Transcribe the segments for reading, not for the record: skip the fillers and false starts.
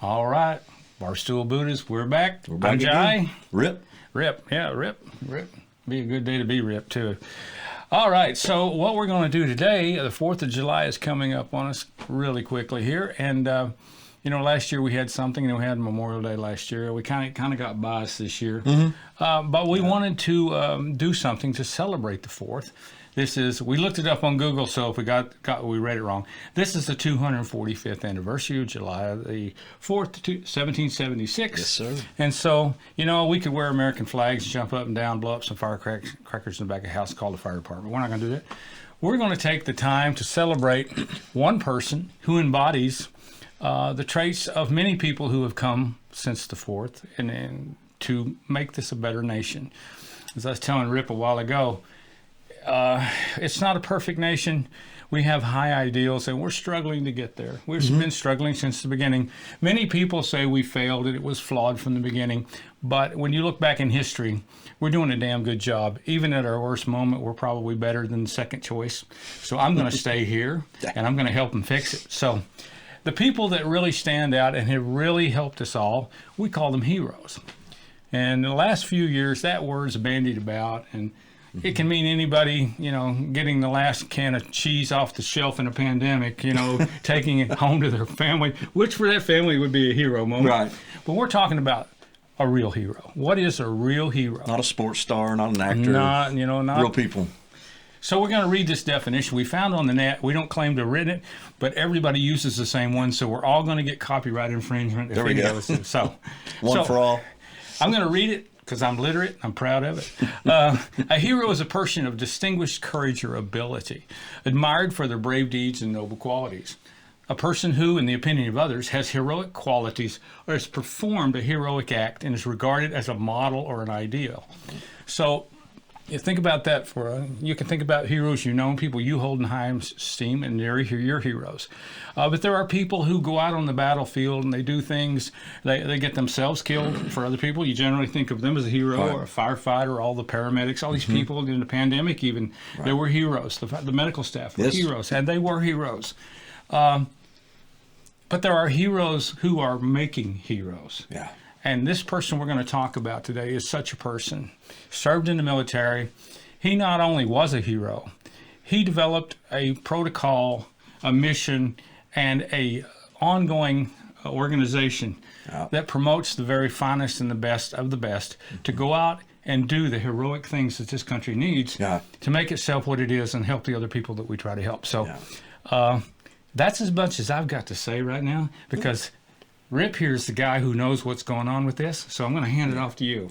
All right, BarstoolBuddhas, we're back. We're back I'm Jai. again. Rip. Rip, yeah, Rip. Be a good day to be Rip, too. All right, so what we're going to do today, the 4th of July is coming up on us really quickly here. And, last year we had something, and we had Memorial Day last year. We kind of got biased this year. But we wanted to do something to celebrate the 4th. We looked it up on Google, so if we we read it wrong. This is the 245th anniversary of July the 4th, 1776. Yes, sir. And so, we could wear American flags, jump up and down, blow up some firecrackers in the back of the house, call the fire department. We're not going to do that. We're going to take the time to celebrate one person who embodies the traits of many people who have come since the 4th and to make this a better nation. As I was telling Rip a while ago, it's not a perfect nation. We have high ideals, and we're struggling to get there. We've been struggling since the beginning. Many people say we failed and it was flawed from the beginning. But when you look back in history, we're doing a damn good job. Even at our worst moment, we're probably better than the second choice. So I'm going to stay here, and I'm going to help them fix it. So the people that really stand out and have really helped us all, we call them heroes. And in the last few years, that word's bandied about, and it can mean anybody, getting the last can of cheese off the shelf in a pandemic, taking it home to their family, which for that family would be a hero moment. Right. But we're talking about a real hero. What is a real hero? Not a sports star, not an actor. Not real people. So we're going to read this definition we found on the net. We don't claim to have written it, but everybody uses the same one, so we're all going to get copyright infringement. There we go. So One for all. I'm going to read it because I'm literate. I'm proud of it. A hero is a person of distinguished courage or ability, admired for their brave deeds and noble qualities. A person who, in the opinion of others, has heroic qualities or has performed a heroic act and is regarded as a model or an ideal. So you think about that you can think about heroes people you hold in high esteem, and they're your heroes. But there are people who go out on the battlefield and they do things, they get themselves killed for other people. You generally think of them as a hero, right, or a firefighter, all the paramedics, all these people in the pandemic even, right, they were heroes. The medical staff were heroes, and they were heroes. But there are heroes who are making heroes. Yeah. And this person we're going to talk about today is such a person. Served in the military. He not only was a hero, he developed a protocol, a mission, and a ongoing organization that promotes the very finest and the best of the best to go out and do the heroic things that this country needs to make itself what it is and help the other people that we try to help. So that's as much as I've got to say right now, because Rip here is the guy who knows what's going on with this, so I'm going to hand it off to you.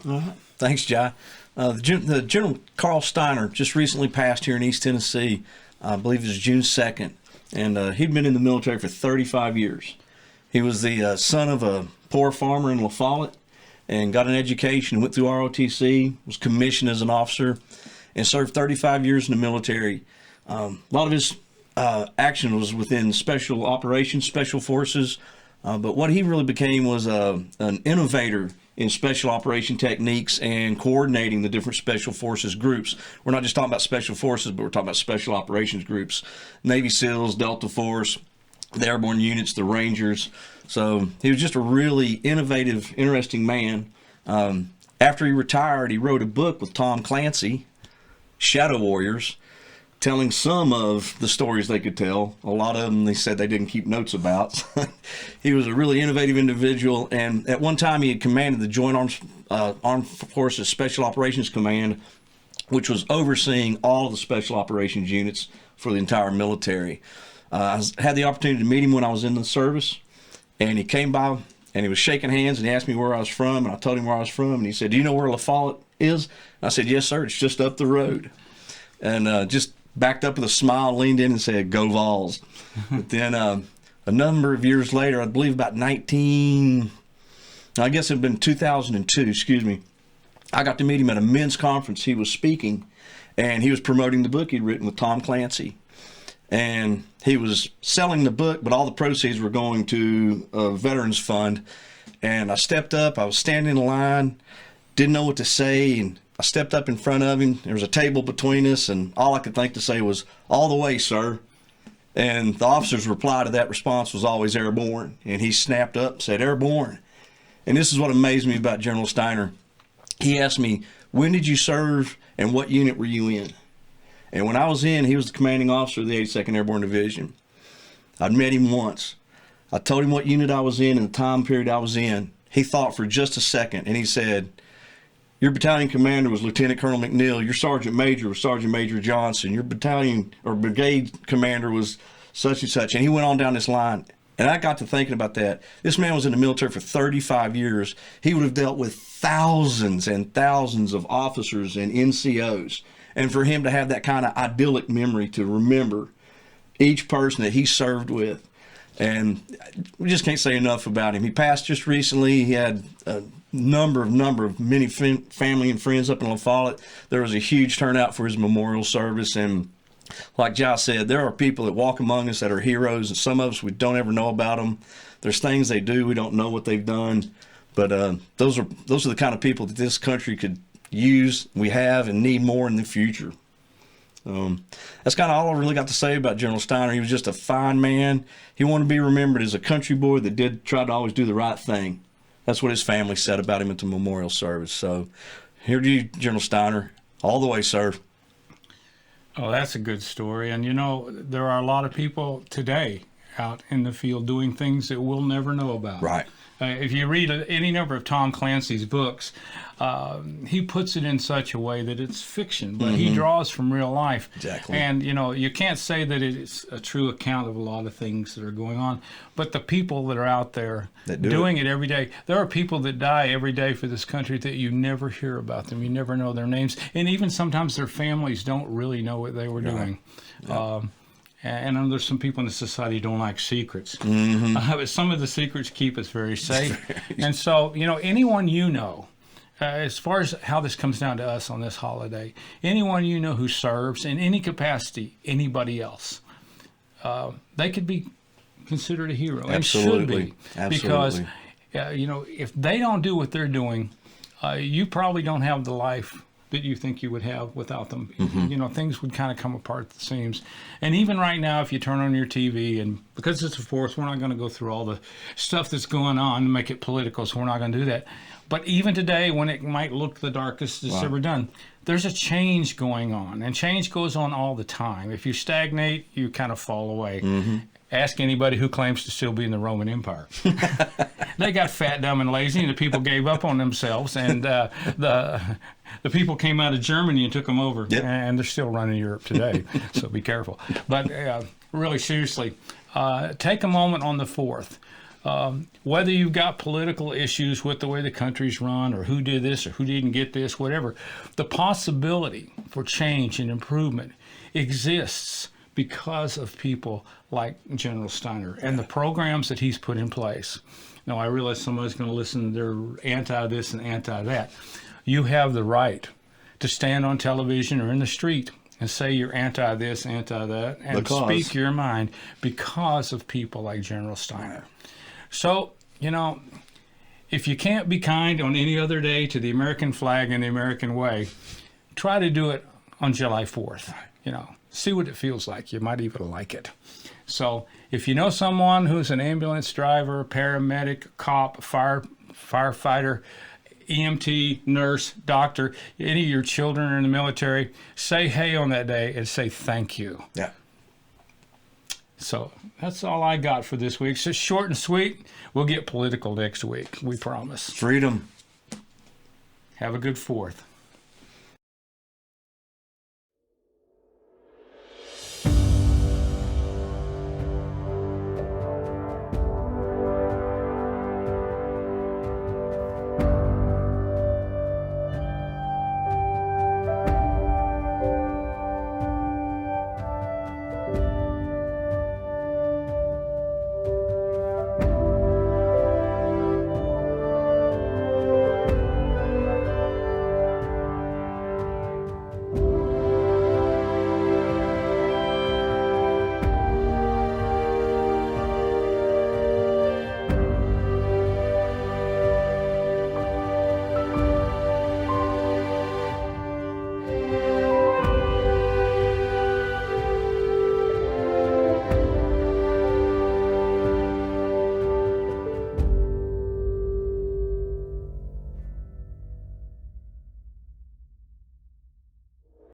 Thanks, Jai. The General Carl Stiner just recently passed here in East Tennessee. I believe it was June 2nd, and he'd been in the military for 35 years. He was the son of a poor farmer in La Follette and got an education, went through ROTC, was commissioned as an officer, and served 35 years in the military. A lot of his action was within special operations, special forces, but what he really became was an innovator in special operation techniques and coordinating the different special forces groups. We're not just talking about special forces, but we're talking about special operations groups, Navy SEALs, Delta Force, the airborne units, the Rangers. So he was just a really innovative, interesting man. After he retired, he wrote a book with Tom Clancy, Shadow Warriors, telling some of the stories they could tell. A lot of them they said they didn't keep notes about. He was a really innovative individual, and at one time he had commanded the Joint Armed Forces Special Operations Command, which was overseeing all of the special operations units for the entire military. I had the opportunity to meet him when I was in the service, and he came by and he was shaking hands and he asked me where I was from, and I told him where I was from, and he said, "Do you know where La Follette is?" And I said, "Yes, sir, it's just up the road." And just backed up with a smile, leaned in and said, "Go Vols." But then a number of years later, I believe about I guess it had been 2002, I got to meet him at a men's conference. He was speaking, and he was promoting the book he'd written with Tom Clancy. And he was selling the book, but all the proceeds were going to a veterans fund. And I stepped up, I was standing in line, didn't know what to say, and I stepped up in front of him. There was a table between us, and all I could think to say was, "All the way, sir." And the officer's reply to that response was always airborne. And he snapped up and said, airborne. And this is what amazed me about General Stiner. He asked me, when did you serve and what unit were you in? And when I was in, he was the commanding officer of the 82nd Airborne Division. I'd met him once. I told him what unit I was in and the time period I was in. He thought for just a second, and he said, your battalion commander was Lieutenant Colonel McNeil. Your sergeant major was Sergeant Major Johnson. Your battalion or brigade commander was such and such. And he went on down this line. And I got to thinking about that. This man was in the military for 35 years. He would have dealt with thousands and thousands of officers and NCOs. And for him to have that kind of idyllic memory to remember each person that he served with. And we just can't say enough about him. He passed just recently. He had a number of many family and friends up in La Follette. There was a huge turnout for his memorial service. And like Josh said, there are people that walk among us that are heroes, and some of us, we don't ever know about them. There's things they do, we don't know what they've done. But those are the kind of people that this country could use, we have, and need more in the future. That's kind of all I really got to say about General Stiner. He was just a fine man. He wanted to be remembered as a country boy that did try to always do the right thing. That's what his family said about him at the memorial service. So here to you, General Stiner. All the way, sir. Oh, that's a good story. And, you know, there are a lot of people today out in the field doing things that we'll never know about. Right. If you read any number of Tom Clancy's books, he puts it in such a way that it's fiction, but he draws from real life. Exactly. And, you know, you can't say that it's a true account of a lot of things that are going on, but the people that are out there doing it every day, there are people that die every day for this country that you never hear about them. You never know their names. And even sometimes their families don't really know what they were doing. Yeah. And I know there's some people in the society who don't like secrets. But some of the secrets keep us very safe. And so, you know, anyone you know, as far as how this comes down to us on this holiday, anyone you know who serves in any capacity, anybody else, they could be considered a hero. Absolutely. And should be. Absolutely. Because, you know, if they don't do what they're doing, you probably don't have the life that you think you would have without them. You know, things would kind of come apart at the seams. And even right now, if you turn on your TV, and because it's the 4th, we're not going to go through all the stuff that's going on and make it political, so we're not going to do that. But even today, when it might look the darkest it's ever done, there's a change going on, and change goes on all the time. If you stagnate, you kind of fall away. Ask anybody who claims to still be in the Roman Empire. They got fat, dumb, and lazy, and the people gave up on themselves, and the people came out of Germany and took them over, and they're still running Europe today, so be careful. But really, seriously, take a moment on the 4th. Whether you've got political issues with the way the country's run, or who did this or who didn't get this, whatever, the possibility for change and improvement exists because of people like General Stiner and the programs that he's put in place. Now, I realize somebody's going to listen, they're anti-this and anti-that. You have the right to stand on television or in the street and say you're anti-this, anti-that, and speak your mind because of people like General Stiner. So, you know, if you can't be kind on any other day to the American flag and the American way, try to do it on July 4th. You know, see what it feels like. You might even like it. So if you know someone who's an ambulance driver, paramedic, cop, firefighter, EMT, nurse, doctor, any of your children are in the military, say hey on that day and say thank you. Yeah. So that's all I got for this week. It's just short and sweet. We'll get political next week. We promise. Freedom. Have a good 4th.